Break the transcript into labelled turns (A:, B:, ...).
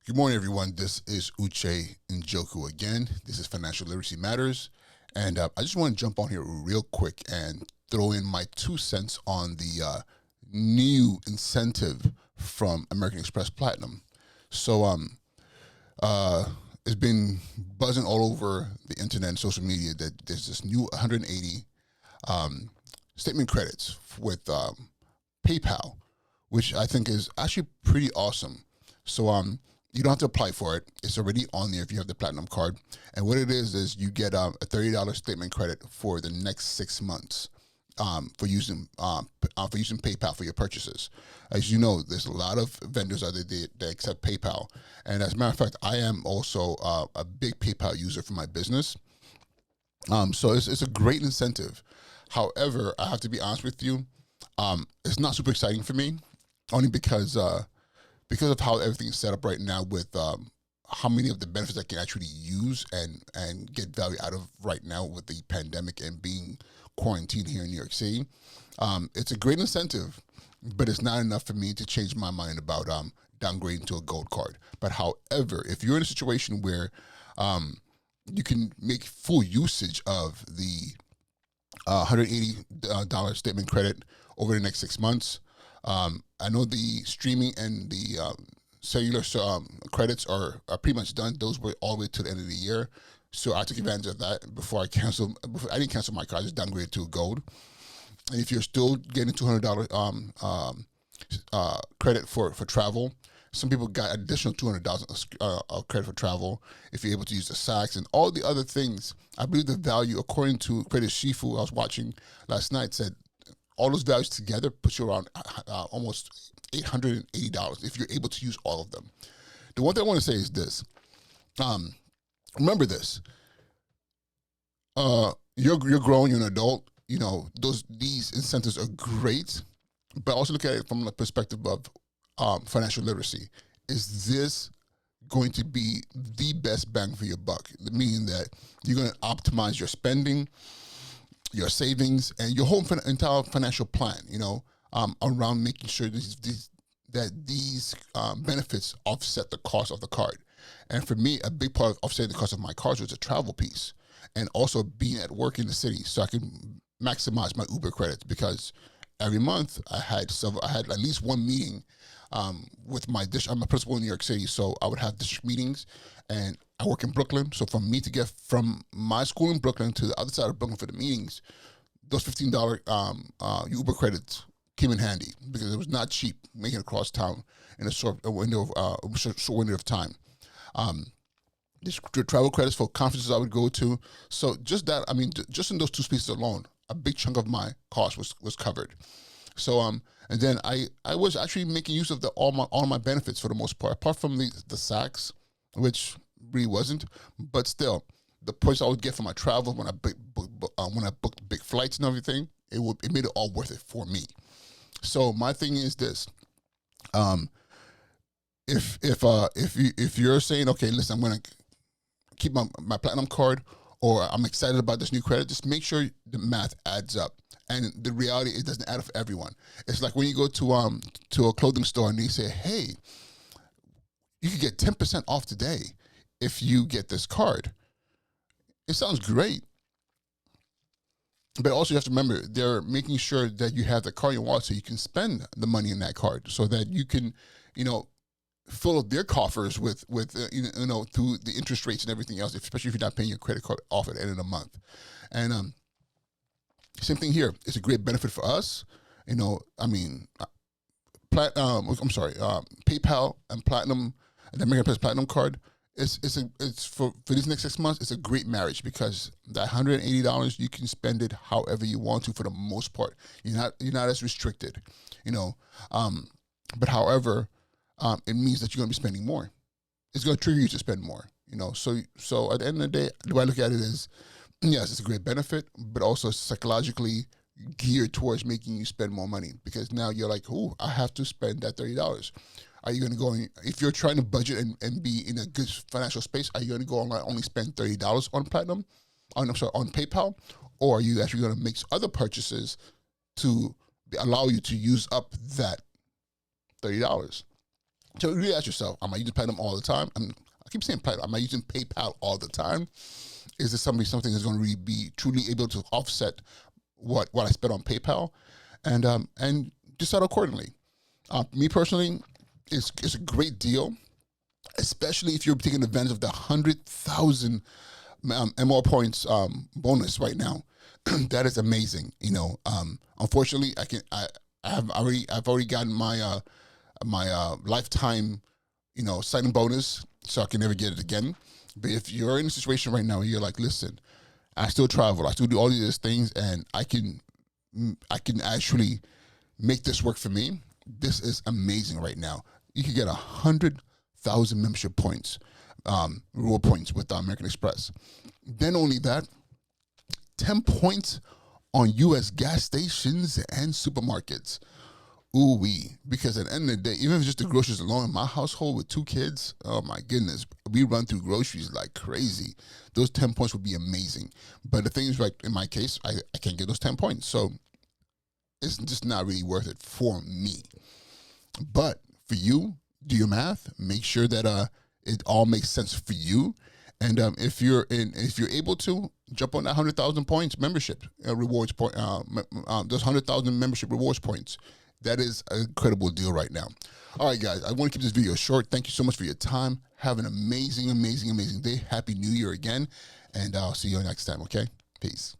A: Good morning, everyone. This is Uche Njoku again. This is Financial Literacy Matters. And I just want to jump on here real quick and throw in my 2 cents on the new incentive from American Express Platinum. So it's been buzzing all over the internet and social media that there's this new 180 statement credits with PayPal, which I think is actually pretty awesome. So you don't have to apply for it. It's already on there if you have the platinum card. And what it is you get a $30 statement credit for the next 6 months for using PayPal for your purchases. As you know, there's a lot of vendors out there that accept PayPal. And as a matter of fact, I am also a big PayPal user for my business. So it's a great incentive. However, I have to be honest with you, it's not super exciting for me, only because of how everything is set up right now with how many of the benefits I can actually use and get value out of right now with the pandemic and being quarantined here in New York City. It's a great incentive, but it's not enough for me to change my mind about downgrading to a gold card. But however, if you're in a situation where you can make full usage of the $180 statement credit over the next 6 months, I know the streaming and the cellular credits are pretty much done. Those were all the way to the end of the year. So I took advantage of that before I canceled. I didn't cancel my card, I just downgraded to a gold. And if you're still getting $200 credit for travel, some people got additional $200 credit for travel if you're able to use the Saks and all the other things. I believe the value, according to Credit Shifu, I was watching last night, said all those values together puts you around almost $880 if you're able to use all of them. The one thing I want to say is this. Remember this. You're grown, you're an adult. You know, these incentives are great, but also look at it from the perspective of financial literacy. Is this going to be the best bang for your buck? Meaning that you're going to optimize your spending, your savings, and your whole entire financial plan, around making sure these benefits offset the cost of the card. And for me, a big part of offsetting the cost of my cards was the travel piece and also being at work in the city so I can maximize my Uber credits, because every month I had at least one meeting with my district. I'm a principal in New York City, so I would have district meetings, and I work in Brooklyn. So for me to get from my school in Brooklyn to the other side of Brooklyn for the meetings, those $15 Uber credits came in handy because it was not cheap making it across town in a short window of time. The travel credits for conferences I would go to. So just that, just in those two spaces alone, a big chunk of my cost was covered. So and then I was actually making use of all my benefits for the most part, apart from the Saks, which really wasn't, but still the points I would get for my travel when I booked big flights and everything, it made it all worth it for me. So my thing is this: if you're saying, okay, listen, I'm gonna keep my platinum card, or I'm excited about this new credit, just make sure the math adds up. And the reality, it doesn't add up for everyone. It's like when you go to a clothing store and they say, hey, you can get 10% off today if you get this card. It sounds great. But also you have to remember, they're making sure that you have the card in your wallet so you can spend the money in that card so that you can, fill up their coffers with through the interest rates and everything else, especially if you're not paying your credit card off at the end of the month. And same thing here. It's a great benefit for us. PayPal and Platinum, the American Express Platinum card. It's for these next 6 months. It's a great marriage because that $180 you can spend it however you want to for the most part. You're not as restricted, But however, it means that you're going to be spending more. It's going to trigger you to spend more. So at the end of the day, the way I look at it is, yes, it's a great benefit, but also psychologically geared towards making you spend more money, because now you're like, oh, I have to spend that $30. Are you going to go if you're trying to budget and be in a good financial space, are you going to go online only spend $30 on on PayPal, or are you actually going to make other purchases to allow you to use up that $30? So really ask yourself, am I using Platinum all the time? I keep saying Platinum. Am I using PayPal all the time? Is this something that's going to really be truly able to offset what I spent on PayPal, and decide accordingly. Me personally, it's a great deal, especially if you're taking advantage of the 100,000 MR points bonus right now. That is amazing. Unfortunately, I've already gotten my lifetime signing bonus, so I can never get it again. But if you're in a situation right now where you're like, listen, I still travel, I still do all these things, and I can actually make this work for me. This is amazing right now. You can get 100,000 membership points, reward points with American Express. Then only that, 10 points on U.S. gas stations and supermarkets. Ooh wee! Because at the end of the day, even if it's just the groceries alone in my household with 2 kids, oh my goodness, we run through groceries like crazy. Those 10 points would be amazing. But the thing is, right, in my case, I can't get those 10 points, so it's just not really worth it for me. But for you, do your math. Make sure that it all makes sense for you. And if you're able to jump on that 100,000 points membership rewards point, those 100,000 membership rewards points. That is an incredible deal right now. All right, guys, I want to keep this video short. Thank you so much for your time. Have an amazing, amazing, amazing day. Happy New Year again. And I'll see you next time, okay? Peace.